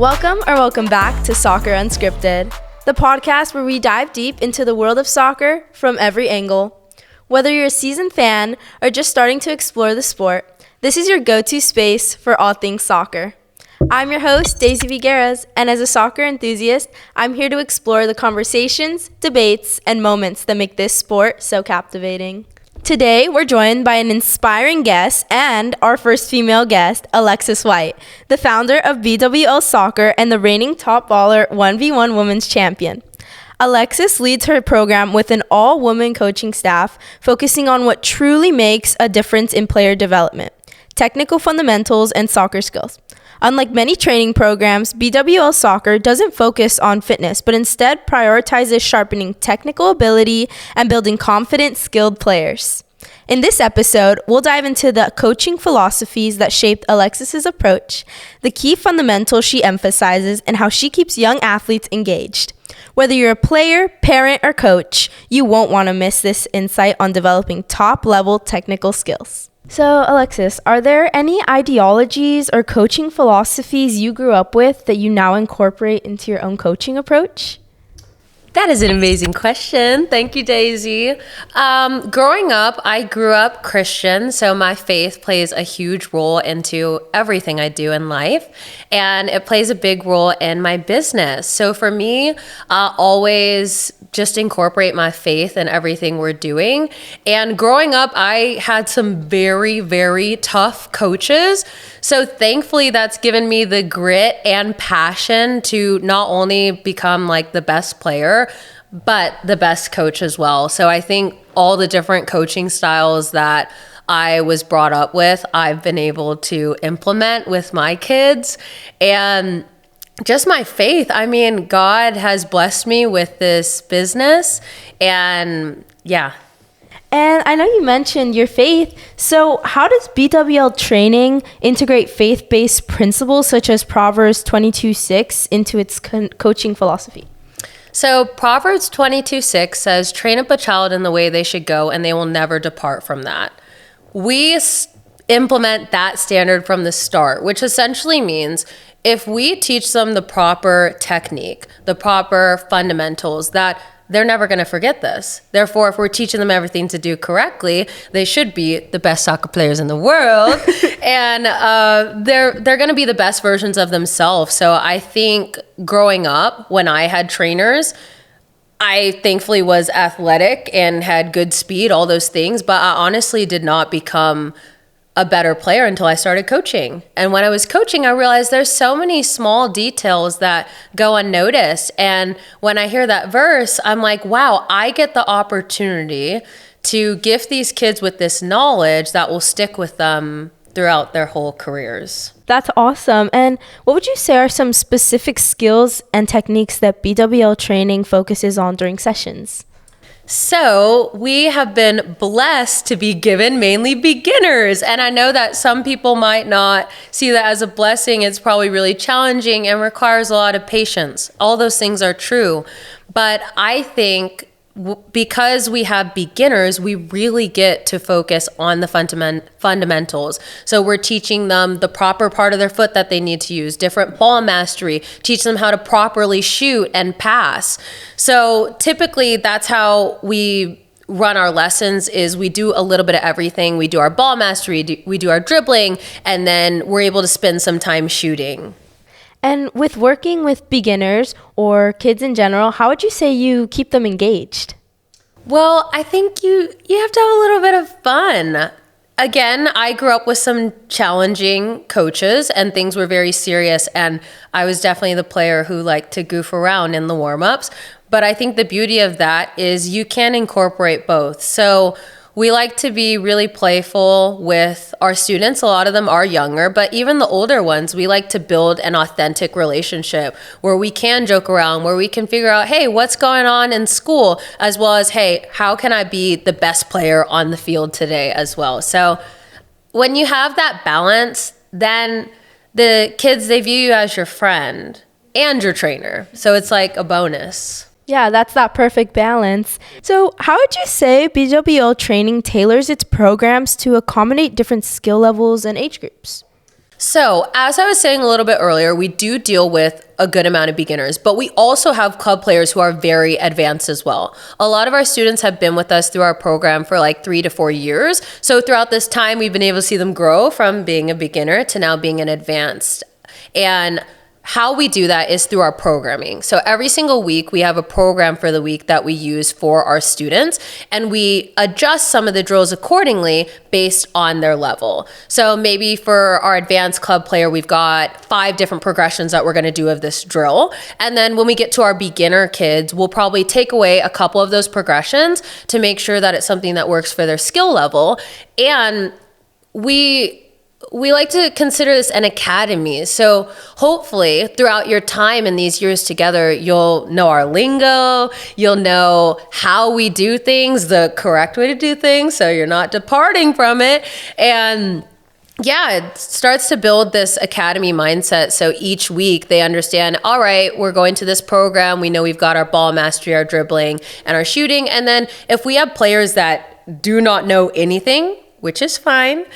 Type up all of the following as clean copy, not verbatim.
Welcome back to Soccer Unscripted, the podcast where we dive deep into the world of soccer from every angle. Whether you're a seasoned fan or just starting to explore the sport, this is your go-to space for all things soccer. I'm your host, Daisy Vigueras, and as a soccer enthusiast, I'm here to explore the conversations, debates, and moments that make this sport so captivating. Today, we're joined by an inspiring guest and our first female guest, Alexis White, the founder of BWL Soccer and the reigning top baller 1v1 women's champion. Alexis leads her program with an all-woman coaching staff, focusing on what truly makes a difference in player development, technical fundamentals, and soccer skills. Unlike many training programs, BWL Soccer doesn't focus on fitness, but instead prioritizes sharpening technical ability and building confident, skilled players. In this episode, we'll dive into the coaching philosophies that shaped Alexis's approach, the key fundamentals she emphasizes, and how she keeps young athletes engaged. Whether you're a player, parent, or coach, you won't want to miss this insight on developing top-level technical skills. So, Alexis, are there any ideologies or coaching philosophies you grew up with that you now incorporate into your own coaching approach? That is an amazing question. Thank you, Daisy. Growing up, I grew up Christian, so my faith plays a huge role into everything I do in life, and it plays a big role in my business. So for me, I always just incorporate my faith in everything we're doing. And growing up, I had some very, very tough coaches. So thankfully, that's given me the grit and passion to not only become like the best player, but the best coach as well. So I think all the different coaching styles that I was brought up with, I've been able to implement with my kids. And just my faith. I mean, God has blessed me with this business, and yeah. And I know you mentioned your faith. So how does BWL training integrate faith-based principles such as Proverbs 22:6 into its coaching philosophy? So Proverbs 22:6 says, "Train up a child in the way they should go, and they will never depart from that." We implement that standard from the start, which essentially means if we teach them the proper technique, the proper fundamentals, that they're never going to forget this. Therefore, if we're teaching them everything to do correctly, they should be the best soccer players in the world, and they're going to be the best versions of themselves. So I think growing up, when I had trainers, I thankfully was athletic and had good speed, all those things, but I honestly did not become a better player until I started coaching. And when I was coaching, I realized there's so many small details that go unnoticed. And when I hear that verse, I'm like, wow, I get the opportunity to gift these kids with this knowledge that will stick with them throughout their whole careers. That's awesome. And what would you say are some specific skills and techniques that BWL training focuses on during sessions? So we have been blessed to be given mainly beginners. And I know that some people might not see that as a blessing. It's probably really challenging and requires a lot of patience. All those things are true. But I think because we have beginners, we really get to focus on the fundamentals. So we're teaching them the proper part of their foot that they need to use, different ball mastery, teach them how to properly shoot and pass. So typically that's how we run our lessons, is we do a little bit of everything. We do our ball mastery, we do our dribbling, and then we're able to spend some time shooting. And with working with beginners or kids in general, how would you say you keep them engaged? Well, I think you have to have a little bit of fun. Again, I grew up with some challenging coaches and things were very serious, and I was definitely the player who liked to goof around in the warm-ups. But I think the beauty of that is you can incorporate both. So we like to be really playful with our students. A lot of them are younger, but even the older ones, we like to build an authentic relationship where we can joke around, where we can figure out, hey, what's going on in school, as well as, hey, how can I be the best player on the field today as well? So when you have that balance, then the kids, they view you as your friend and your trainer. So it's like a bonus. Yeah, that's that perfect balance. So how would you say BWL training tailors its programs to accommodate different skill levels and age groups? So, as I was saying a little bit earlier, we do deal with a good amount of beginners, but we also have club players who are very advanced as well. A lot of our students have been with us through our program for like 3 to 4 years. So, throughout this time, we've been able to see them grow from being a beginner to now being an advanced. And how we do that is through our programming. So every single week, we have a program for the week that we use for our students, and we adjust some of the drills accordingly based on their level. So maybe for our advanced club player, we've got 5 different progressions that we're going to do of this drill. And then when we get to our beginner kids, we'll probably take away a couple of those progressions to make sure that it's something that works for their skill level. And we like to consider this an academy. So hopefully throughout your time in these years together, you'll know our lingo, you'll know how we do things, the correct way to do things, so you're not departing from it. And yeah, it starts to build this academy mindset. So each week they understand, all right, we're going to this program. We know we've got our ball mastery, our dribbling, and our shooting. And then if we have players that do not know anything, which is fine,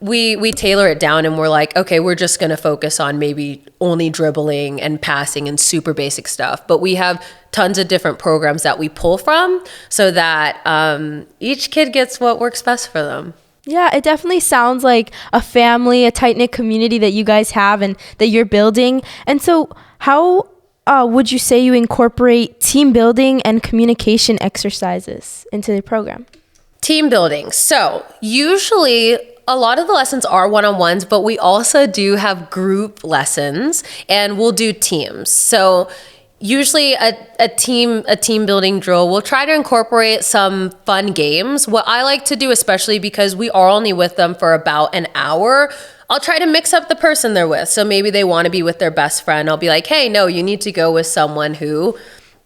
we tailor it down and we're like, okay, we're just going to focus on maybe only dribbling and passing and super basic stuff. But we have tons of different programs that we pull from so that each kid gets what works best for them. Yeah, it definitely sounds like a family, a tight-knit community that you guys have and that you're building. And so how would you say you incorporate team building and communication exercises into the program? Team building. So usually a lot of the lessons are one-on-ones, but we also do have group lessons and we'll do teams. So usually a team building drill, we'll try to incorporate some fun games. What I like to do, especially because we are only with them for about an hour, I'll try to mix up the person they're with. So maybe they want to be with their best friend. I'll be like, hey, no, you need to go with someone who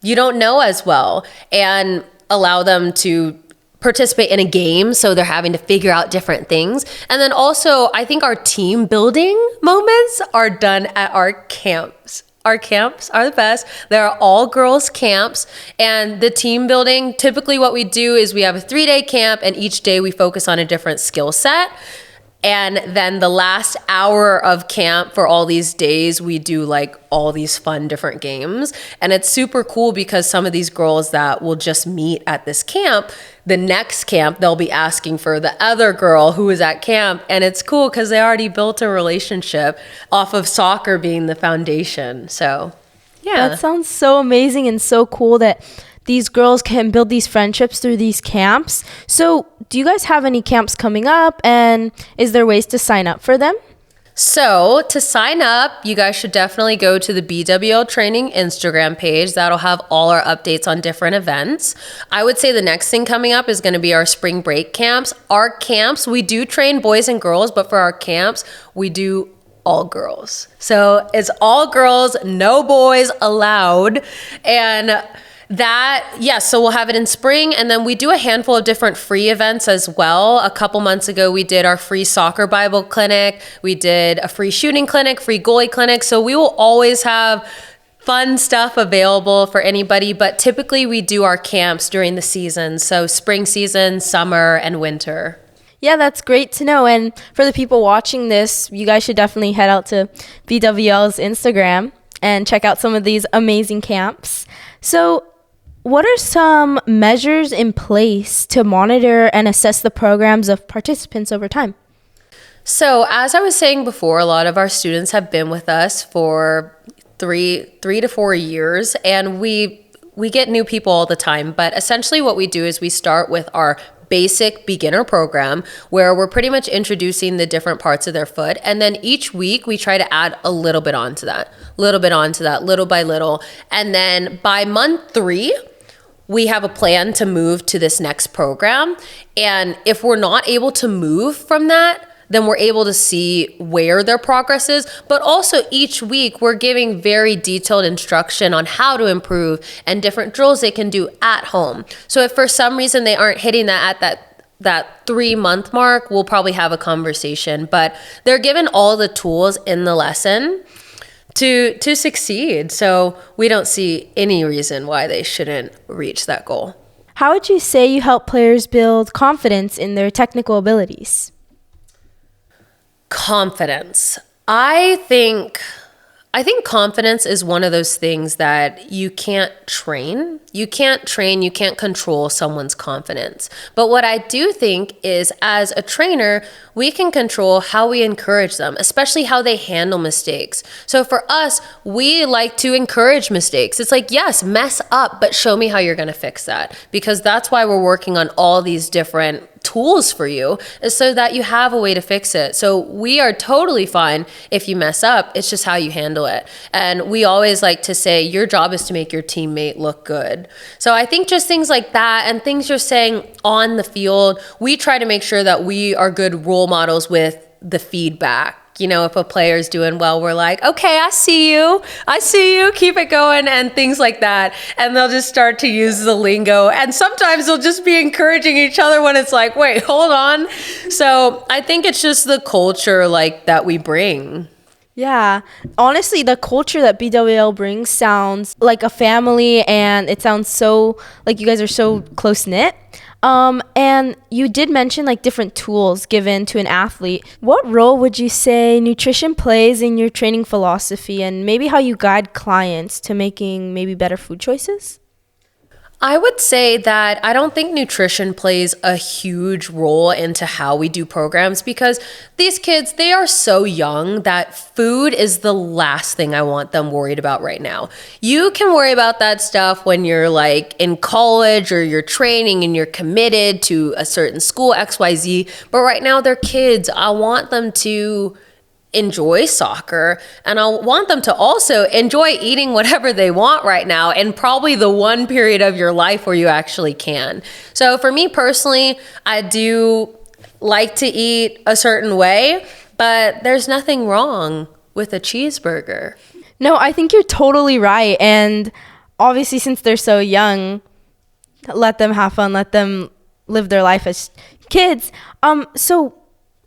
you don't know as well, and allow them to participate in a game, so they're having to figure out different things. And then also, I think our team building moments are done at our camps. Our camps are the best. They're all girls camps. And the team building, typically what we do is we have a 3-day camp, and each day we focus on a different skill set. And then the last hour of camp for all these days, we do like all these fun different games. And it's super cool because some of these girls that will just meet at this camp, the next camp, they'll be asking for the other girl who was at camp. And it's cool because they already built a relationship off of soccer being the foundation. So, yeah. That sounds so amazing and so cool that these girls can build these friendships through these camps. So do you guys have any camps coming up, and is there ways to sign up for them? So to sign up, you guys should definitely go to the BWL Training Instagram page. That'll have all our updates on different events. I would say the next thing coming up is going to be our spring break camps. Our camps, we do train boys and girls, but for our camps, we do all girls. So it's all girls, no boys allowed. And so we'll have it in spring, and then we do a handful of different free events as well. A couple months ago, we did our free soccer Bible clinic. We did a free shooting clinic, free goalie clinic. So we will always have fun stuff available for anybody, but typically we do our camps during the season. So spring season, summer, and winter. Yeah, that's great to know. And for the people watching this, you guys should definitely head out to BWL's Instagram and check out some of these amazing camps. So what are some measures in place to monitor and assess the programs of participants over time? So as I was saying before, a lot of our students have been with us for three to 4 years, and we get new people all the time. But essentially what we do is we start with our basic beginner program where we're pretty much introducing the different parts of their foot. And then each week we try to add a little bit onto that, little by little. And then by month 3, we have a plan to move to this next program. And if we're not able to move from that, then we're able to see where their progress is. But also each week we're giving very detailed instruction on how to improve and different drills they can do at home. So if for some reason they aren't hitting that at that 3-month mark, we'll probably have a conversation. But they're given all the tools in the lesson to succeed. So we don't see any reason why they shouldn't reach that goal. How would you say you help players build confidence in their technical abilities? Confidence. I think confidence is one of those things that you can't train. You can't train, you can't control someone's confidence. But what I do think is, as a trainer, we can control how we encourage them, especially how they handle mistakes. So for us, we like to encourage mistakes. It's like, yes, mess up, but show me how you're going to fix that. Because that's why we're working on all these different tools for you, is so that you have a way to fix it. So we are totally fine if you mess up. It's just how you handle it. And we always like to say your job is to make your teammate look good. So I think just things like that and things you're saying on the field, we try to make sure that we are good role models with the feedback. You know, if a player's doing well, we're like, okay, I see you, keep it going, and things like that. And they'll just start to use the lingo. And sometimes they'll just be encouraging each other when it's like, wait, hold on. So I think it's just the culture like that we bring. Yeah, honestly, the culture that BWL brings sounds like a family, and it sounds so like you guys are so close knit. And you did mention like different tools given to an athlete. What role would you say nutrition plays in your training philosophy, and maybe how you guide clients to making maybe better food choices? I would say that I don't think nutrition plays a huge role into how we do programs, because these kids, they are so young that food is the last thing I want them worried about right now. You can worry about that stuff when you're like in college or you're training and you're committed to a certain school, XYZ. But right now they're kids. I want them to enjoy soccer, and I want them to also enjoy eating whatever they want right now, and probably the one period of your life where you actually can. So for me personally, I do like to eat a certain way, but there's nothing wrong with a cheeseburger. No, I think you're totally right. And obviously, since they're so young, let them have fun, let them live their life as kids. So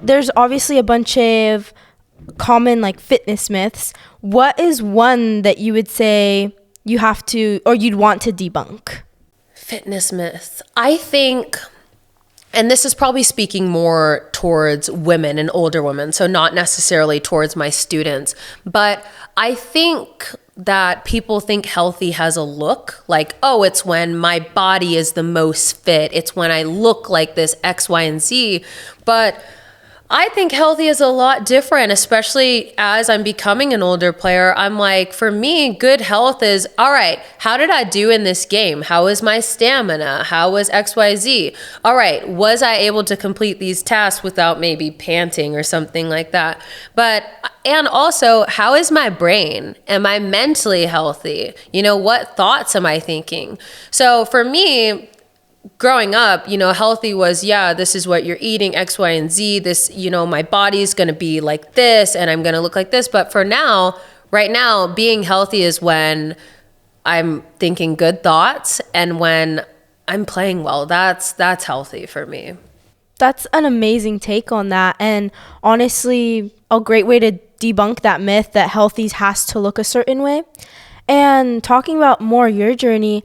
there's obviously a bunch of common like fitness myths. What is one that you would say you have to, or you'd want to debunk? Fitness myths. I think, and this is probably speaking more towards women and older women, so not necessarily towards my students, but I think that people think healthy has a look, like, oh, it's when my body is the most fit, it's when I look like this X, Y, and Z. But I think healthy is a lot different, especially as I'm becoming an older player. I'm like, for me, good health is, all right, how did I do in this game? How was my stamina? How was XYZ? All right, was I able to complete these tasks without maybe panting or something like that? And also, how is my brain? Am I mentally healthy? You know, what thoughts am I thinking? So for me, growing up, you know, healthy was, yeah, this is what you're eating, X, Y, and Z. This, you know, my body's going to be like this and I'm going to look like this. But for now, right now, being healthy is when I'm thinking good thoughts and when I'm playing well. That's healthy for me. That's an amazing take on that. And honestly, a great way to debunk that myth that healthy has to look a certain way. And talking about more your journey,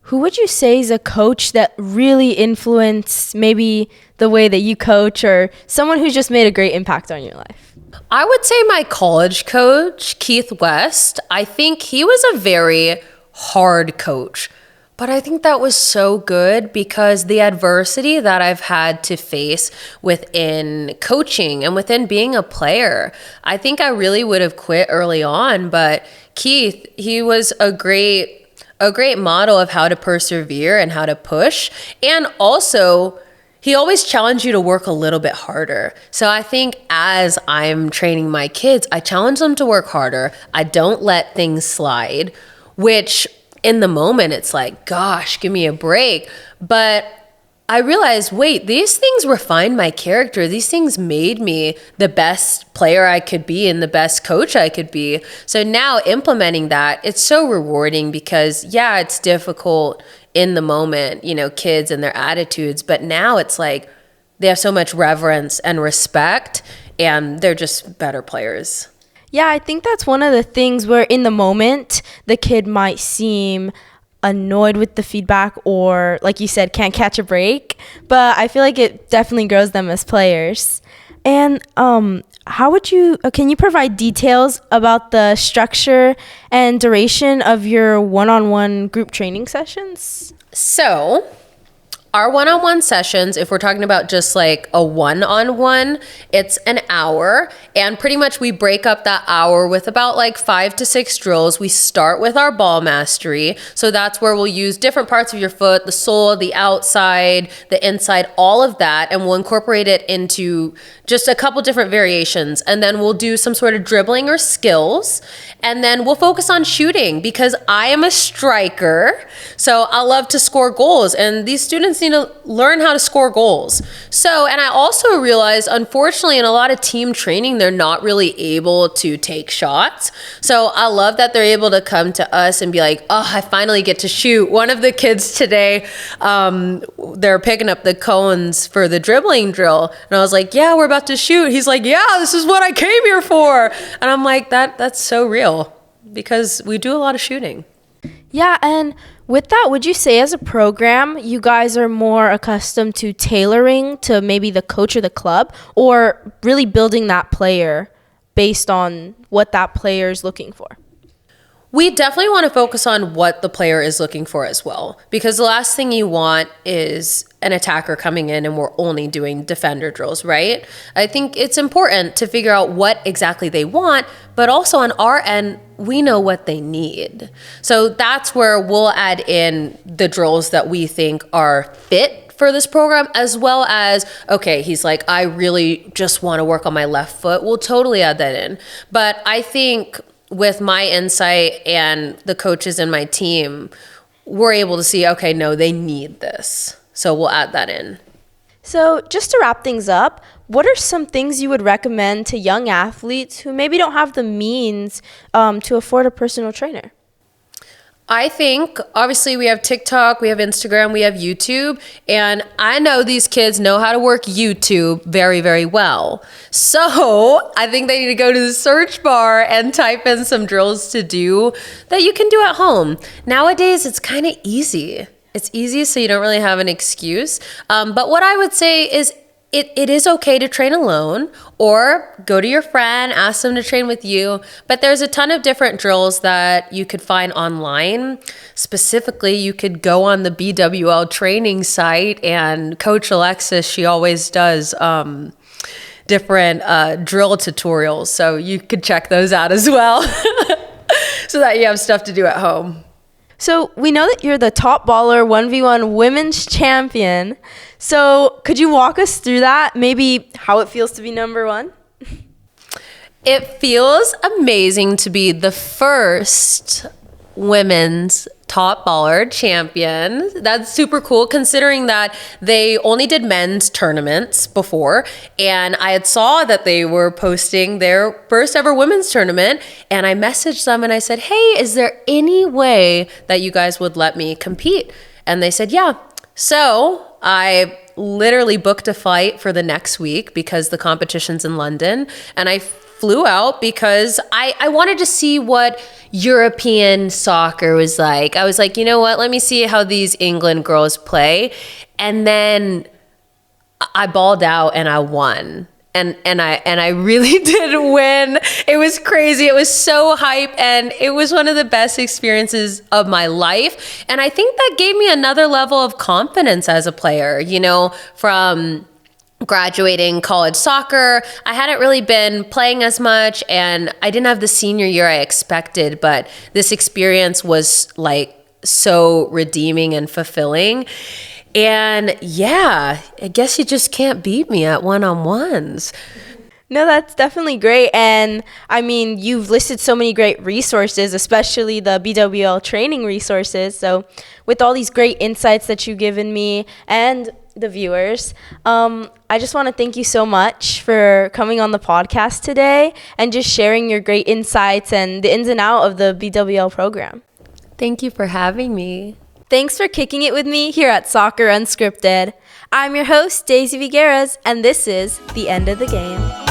who would you say is a coach that really influenced maybe the way that you coach, or someone who's just made a great impact on your life? I would say my college coach, Keith West. I think he was a very hard coach, but I think that was so good because the adversity that I've had to face within coaching and within being a player, I think I really would have quit early on. But Keith, he was a great model of how to persevere and how to push. And also, he always challenged you to work a little bit harder. So I think as I'm training my kids, I challenge them to work harder. I don't let things slide, which in the moment, it's like, gosh, give me a break. But I realized, wait, these things refined my character. These things made me the best player I could be and the best coach I could be. So now implementing that, it's so rewarding because, yeah, it's difficult in the moment, you know, kids and their attitudes. But now it's like they have so much reverence and respect and they're just better players. Yeah, I think that's one of the things where in the moment, the kid might seem annoyed with the feedback or, like you said, can't catch a break. But I feel like it definitely grows them as players. And can you provide details about the structure and duration of your one-on-one group training sessions? So our one-on-one sessions, if we're talking about just like a one-on-one, it's an hour. And pretty much we break up that hour with about like 5 to 6 drills. We start with our ball mastery. So that's where we'll use different parts of your foot, the sole, the outside, the inside, all of that. And we'll incorporate it into just a couple different variations. And then we'll do some sort of dribbling or skills. And then we'll focus on shooting because I am a striker. So I love to score goals. And these students need to learn how to score goals. So, and I also realized, unfortunately, in a lot of team training, they're not really able to take shots. So I love that they're able to come to us and be like, oh, I finally get to shoot. One of the kids today, they're picking up the cones for the dribbling drill. And I was like, yeah, we're about to shoot. He's like, yeah, this is what I came here for. And I'm like, that's so real because we do a lot of shooting. Yeah, and with that, would you say as a program, you guys are more accustomed to tailoring to maybe the coach or the club, or really building that player based on what that player is looking for? We definitely want to focus on what the player is looking for as well, because the last thing you want is an attacker coming in and we're only doing defender drills, right? I think it's important to figure out what exactly they want, but also on our end, we know what they need. So that's where we'll add in the drills that we think are fit for this program, as well as, okay, he's like, I really just want to work on my left foot. We'll totally add that in. But I think with my insight and the coaches in my team, we're able to see, okay, no, they need this. So we'll add that in. So just to wrap things up, what are some things you would recommend to young athletes who maybe don't have the means to afford a personal trainer? I think obviously we have TikTok, we have Instagram, we have YouTube, and I know these kids know how to work YouTube very, very well. So I think they need to go to the search bar and type in some drills to do that you can do at home. Nowadays, it's kind of easy. It's easy, so you don't really have an excuse. But what I would say is it is okay to train alone or go to your friend, ask them to train with you. But there's a ton of different drills that you could find online. Specifically, you could go on the BWL training site, and Coach Alexis, she always does different drill tutorials. So you could check those out as well so that you have stuff to do at home. So we know that you're the top baller 1v1 women's champion. So could you walk us through that? Maybe how it feels to be number one? It feels amazing to be the first women's top baller champion. That's super cool considering that they only did men's tournaments before, and I had saw that they were posting their first ever women's tournament, and I messaged them and I said, hey, is there any way that you guys would let me compete? And they said, yeah. So I literally booked a flight for the next week because the competition's in London, and I flew out because I wanted to see what European soccer was like. I was like, you know what? Let me see how these England girls play. And then I balled out and I won. And I really did win. It was crazy. It was so hype, and it was one of the best experiences of my life. And I think that gave me another level of confidence as a player, you know, from graduating college soccer. I hadn't really been playing as much, and I didn't have the senior year I expected, but this experience was like so redeeming and fulfilling. And yeah, I guess you just can't beat me at one-on-ones. No, that's definitely great. And I mean, you've listed so many great resources, especially the BWL training resources. So with all these great insights that you've given me and the viewers, I just want to thank you so much for coming on the podcast today and just sharing your great insights and the ins and outs of the BWL program. Thank you for having me. Thanks for kicking it with me here at Soccer Unscripted. I'm your host, Daisy Vigueras, and this is The End of the Game.